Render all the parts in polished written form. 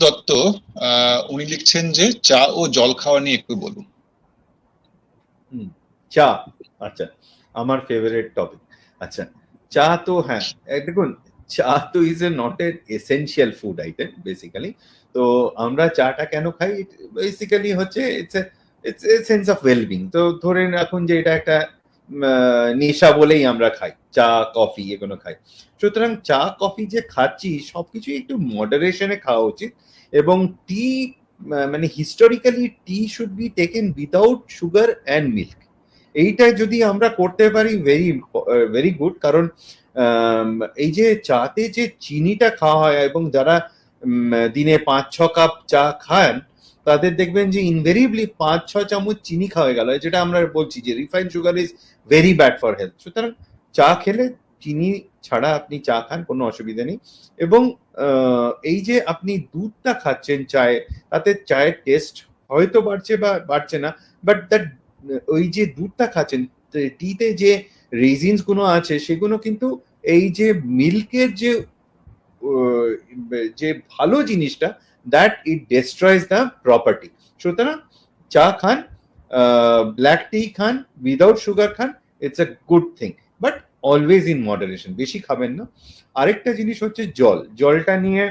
দত্ত উনি লিখছেন যে চা ও জল খাওয়া নিয়ে একটু বলুন। চা, আচ্ছা, আমার ফেভারিট টপিক। আচ্ছা, চা তো হ্যাঁ, দেখুন, চা তো is a not a essential food item basically. তো আমরা চাটা কেন খাই? বেসিক্যালি হচ্ছে it's a sense of wellbeing. তো ধরে রাখুন যে এটা একটা নেশা বলেই আমরা খাই, চা কফি এগুলো খাই। সুতরাং চা কফি যে খাচ্ছি সবকিছুই একটু মডারেশনে খাওয়া উচিত। এবং টি, মানে historically T should be taken without sugar and milk. এইটা যদি আমরা করতে পারি ভেরি গুড। কারণ এই যে চাতে যে চিনিটা খাওয়া হয় এবং যারা দিনে 5-6 কাপ চা খান, তাদের দেখবেন যে ইনভেরিবলি 5-6 চামচ চিনি খাওয়া গেল, যেটা আমরা বলছি যে refined sugar is very bad for health. সুতরাং চা খেলে চিনি ছাড়া আপনি চা খান, কোনো অসুবিধা নেই। এবং এই যে আপনি দুধটা খাচ্ছেন চায়ে, তাতে চায়ের টেস্ট হয়তো বাড়ছে বা বাড়ছে না, বাট দ্যাট ওই যে দুধটা খাচ্ছেন, টিতে যে রেজিনস গুলো আছে সেগুলো কিন্তু এই যে মিল্কের যে যে ভালো জিনিসটা, that it destroys the property. সুতরাং চা খান, ব্ল্যাক টি খান, উইদাউট সুগার খান, it's a good thing, but always in moderation, বেশি খাবেন না। আরেকটা জিনিস হচ্ছে জলটা নিয়ে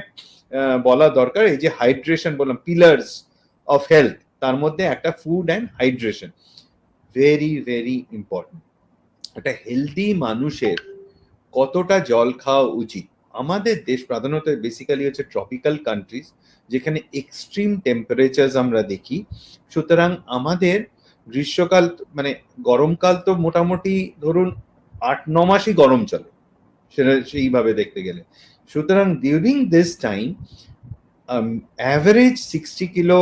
বলা দরকার। এই যে হাইড্রেশন বললাম, পিলার্স অফ হেলথ, তার মধ্যে একটা food and hydration very very important. একটা হেলদি মানুষের কতটা জল খাওয়া উচিত? আমাদের দেশ প্রধানত বেসিক্যালি হচ্ছে ট্রপিক্যাল কান্ট্রিজ, যেখানে এক্সট্রিম টেম্পারেচার আমরা দেখি। সুতরাং আমাদের গ্রীষ্মকাল, মানে গরমকাল তো মোটামুটি ধরুন 8-9 মাসই গরম চলে, সেটা সেইভাবে দেখতে গেলে। সুতরাং during this time average 60 kilo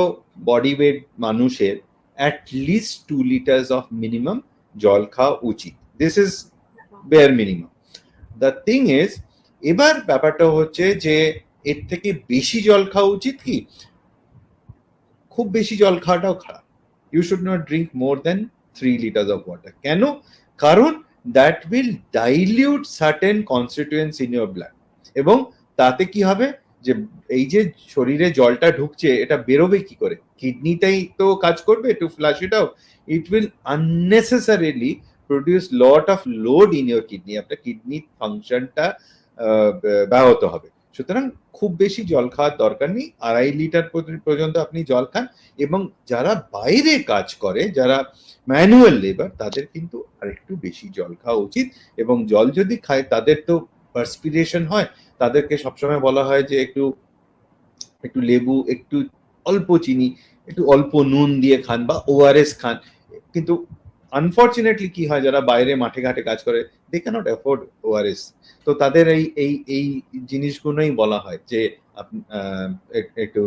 body weight মানুষের অ্যাটলিস্ট 2 লিটার্স অফ মিনিমাম জল খাওয়া উচিত। This is bear minimum. The thing is, এবার ব্যাপারটা হচ্ছে যে এর থেকে বেশি জল খাওয়া উচিত কি? খুব বেশি জল খাওয়াটাও খারাপ। You should not drink more than 3 litres of water. কেন? কারণ that will dilute certain constituents in your blood. এবং তাতে কি হবে, যে এই যে শরীরে জলটা ঢুকছে, এটা বেরোবে কি করে? কিডনিটাই তো কাজ করবে to flush it out. It will unnecessarily produce lot of load in your kidney. আপনার কিডনি ফাংশনটা ব্যাহত হবে। সুতরাং খুব বেশি জল খাওয়ার দরকার নেই। 2.5 লিটার পর্যন্ত আপনি জল খান। এবং যারা বাইরে কাজ করে, যারা ম্যানুয়াল লেবার, তাদের কিন্তু আরেকটু বেশি জল খাওয়া উচিত। এবং জল যদি খায়, তাদের তো পার্সপিরেশন হয়, তাদেরকে সবসময় বলা হয় যে একটু একটু লেবু, একটু অল্প চিনি, একটু অল্প নুন দিয়ে খান বা ওআরএস খান। কিন্তু আনফর্চুনেটলি কি হয়, যারা বাইরে মাঠে ঘাটে কাজ করে, দে ক্যানট অ্যাফোর্ড ওআরএস। তো তাদের এই এই এই জিনিসগুলোই বলা হয় যে একটু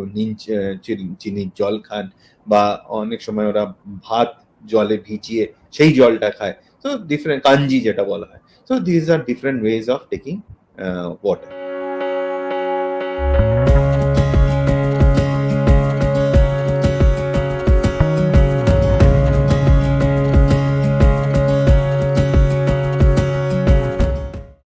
চিনির জল খান, বা অনেক সময় ওরা ভাত জলে ভিজিয়ে সেই জলটা খায়। তো ডিফারেন্ট কাঞ্জি যেটা বলা হয়। So this are different ways of taking water.